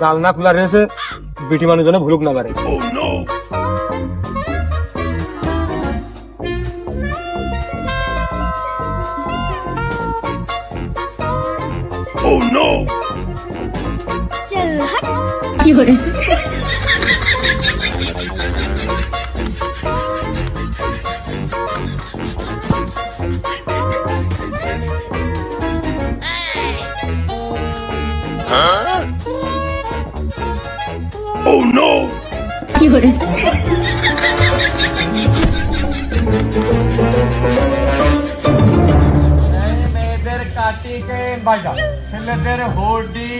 জানলা খোলা রয়েছে, বিটি মানুষ যেন ভুলুক না পারে। चल हट क्यों रे क्यों रे মেয়েদের কাটিকে বাজা, ছেলেদের হুডি,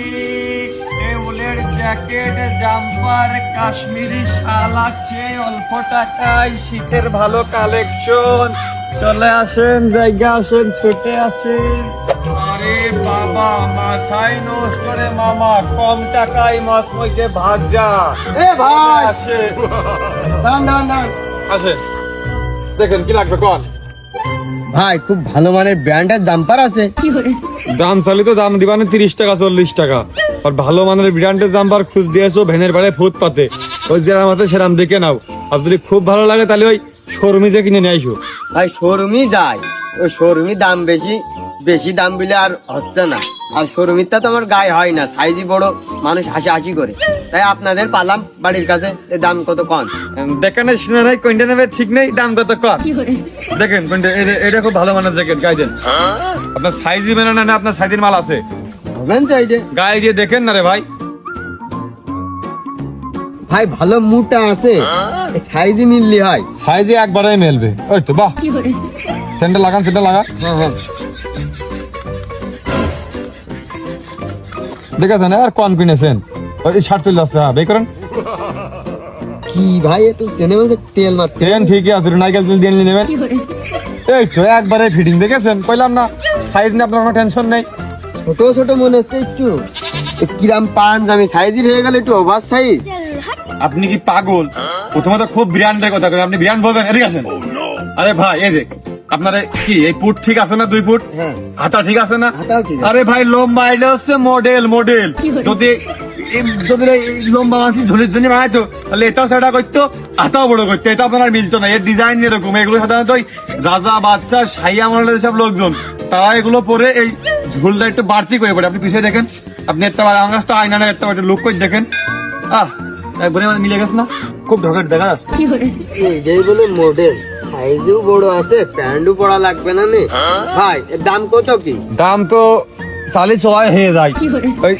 টেউলের জ্যাকেট, জাম্পার, কাশ্মীরি শাল আছে অল্প টাকায়, শীতের ভালো কালেকশন। চলে আসেন, জায়গা আসেন, ছুটে আসেন। আরে বাবা, মাথায় নষ্ট রে মামা, কম টাকায় মাছ মইছে ভাজা। এ ভাই আসে দাঁড়ান দাঁড়ান দাঁড়ান আসে, দেখেন কি লাগবে কোন। ভাই খুব ভালো মানের ব্র্যান্ডের জাম্পার আছে। क्यों रे দাম চালি তো দাম দিবানে 30 টাকা 40 টাকা, আর ভালো মানের ব্র্যান্ডের জাম্পার খুঁজ দিয়েছো ভেনের পাড়ে ফুটপাতে, ওই যেরাম আছে সেরাম দেখে নাও। আর যদি খুব ভালো লাগে তাহলে ওই শোরুমে যে কিনে নিয়ে আইসো। ভাই শোরুমই যায়, ওই শোরুমই দাম বেশি, বেশি দাম বলে আর হচ্ছে না। আর শোরুমিরটা তো আমার গায়ে হয় না, সাইজই বড়, মানুষ হাসাহাসি করে। তাই আপনাদের পালাম বাড়ির কাছে, এর দাম কত কম? দেখানে শুনে নাই কোনটা নেবে ঠিক নেই, দাম কত কম। क्यों रे দেখেন কোনটা, এটা খুব ভালো মানের জ্যাকেট, গায়ে দেন। আপনার সাইজই মেনে না, আপনার সাইজের মাল আছে, হবেন তো এইটা? গায়ে দিয়ে দেখেন না রে ভাই। ভাই ভালো মোটা আছে, সাইজই মিললি হয়। সাইজে একবারে মেলবে। ওই তো বাহ, क्यों रे স্যান্ডেল লাগান, সেটা লাগা। হ্যাঁ হ্যাঁ দেখেছেন আর কোন কিনেছেন, ওই শার্ট চলে যাচ্ছে। হ্যাঁ, বের করেন। কি ভাই এ তো চেনে বলছে তেল মারছে। সেন ঠিকই আছে, নাইকেল তেল দিয়ে নেবেন। क्यों रे এই তো একবারে ফিটিং দেখেছেন, কইলাম না সাইজ নিয়ে আপনার কোনো টেনশন নেই। ছোট ছোট মনে হচ্ছে একটু, এ কিরাম পাঞ্জাবি সাইজই হয়ে গেল একটু ওভার সাইজ। चल हट আপনি কি পাগল? প্রথমে তো খুব ব্র্যান্ডের কথা কই, আপনি ব্র্যান্ড বলবেন, এদিকে আসেন। আরে ভাই এই দেখ, আপনার কি এই পুট ঠিক আছে না? 2 ফুট হ্যাঁ হাতা ঠিক আছে না? হাতাও ঠিক আছে। আরে ভাই লম্বা এটা হচ্ছে মডেল মডেল। কি বলে? যদি যদি এই লম্বা মানুষ ঝুলির জন্য বানাইতো তাহলে এটাও সেটা করতো, হাতাও বড় করতো, এটা আপনার মিলতো না। এর ডিজাইন এরকম, এগুলো সাধারণত ওই রাজা বাচ্চা শাহী আমলের সব লোকজন তারা এগুলো পরে এই ঝুলটা একটু বাড়তি করে পড়ে। আপনি পিছিয়ে দেখেন, আপনি একটা আমার কাছে তো আয়না না, একটা লুক করে দেখেন। একবারে মিলে গেছে না, খুব ঢকাট দেখা যাচ্ছে। क्यों रे এইটাই বলে মডেল, সাইজও বড় আছে, প্যান্টও পরা লাগবে না নে। ভাই এর দাম কত কি? দাম তো 40 হয়ে যায়। क्यों रे ওই